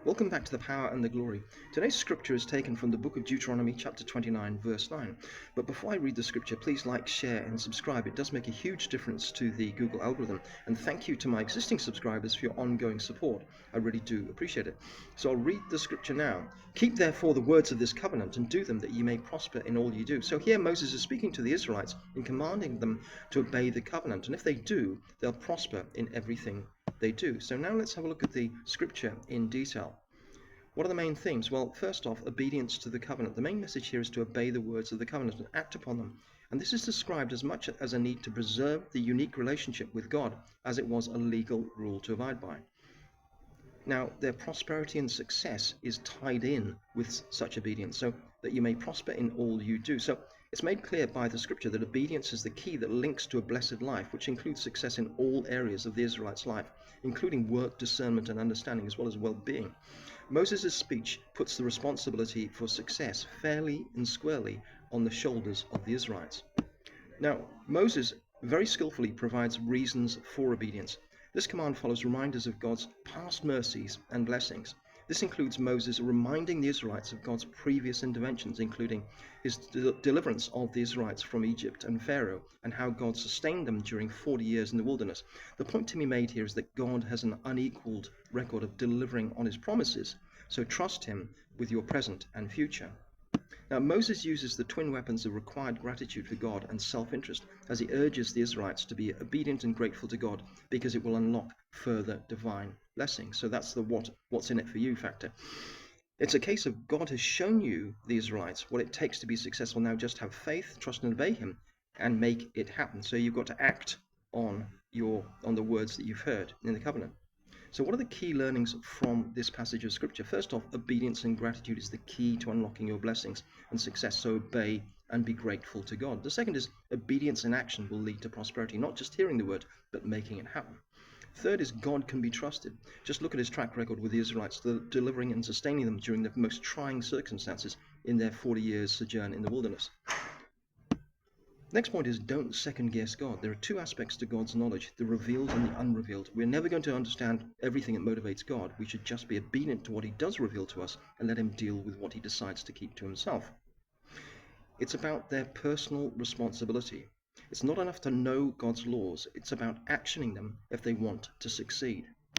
Welcome back to the Power and the Glory. Today's scripture is taken from the book of Deuteronomy, chapter 29, verse 9. But before I read the scripture, please like, share, and subscribe. It does make a huge difference to the Google algorithm. And thank you to my existing subscribers for your ongoing support. I really do appreciate it. So I'll read the scripture now. Keep therefore the words of this covenant and do them, that ye may prosper in all you do. So here Moses is speaking to the Israelites and commanding them to obey the covenant. And if they do, they'll prosper in everything they do. So now let's have a look at the scripture in detail. What are the main themes? Well, first off, obedience to the covenant. The main message here is to obey the words of the covenant and act upon them. And this is described as much as a need to preserve the unique relationship with God as it was a legal rule to abide by. Now, their prosperity and success is tied in with such obedience, so that you may prosper in all you do. So it's made clear by the scripture that obedience is the key that links to a blessed life, which includes success in all areas of the Israelites' life, including work, discernment, and understanding, as well as well-being. Moses' speech puts the responsibility for success fairly and squarely on the shoulders of the Israelites. Now, Moses very skillfully provides reasons for obedience. This command follows reminders of God's past mercies and blessings. This includes Moses reminding the Israelites of God's previous interventions, including his deliverance of the Israelites from Egypt and Pharaoh, and how God sustained them during 40 years in the wilderness. The point to be made here is that God has an unequaled record of delivering on his promises, so trust him with your present and future. Now, Moses uses the twin weapons of required gratitude for God and self-interest as he urges the Israelites to be obedient and grateful to God, because it will unlock further divine blessings. So that's the what's in it for you factor. It's a case of God has shown you, the Israelites, what it takes to be successful. Now just have faith, trust and obey him, and make it happen. So you've got to act on the words that you've heard in the covenant. So what are the key learnings from this passage of scripture? First off, obedience and gratitude is the key to unlocking your blessings and success. So obey and be grateful to God. The second is obedience and action will lead to prosperity, not just hearing the word, but making it happen. Third is God can be trusted. Just look at his track record with the Israelites, delivering and sustaining them during the most trying circumstances in their 40 years sojourn in the wilderness. Next point is don't second guess God. There are two aspects to God's knowledge, the revealed and the unrevealed. We're never going to understand everything that motivates God. We should just be obedient to what he does reveal to us and let him deal with what he decides to keep to himself. It's about their personal responsibility. It's not enough to know God's laws. It's about actioning them if they want to succeed.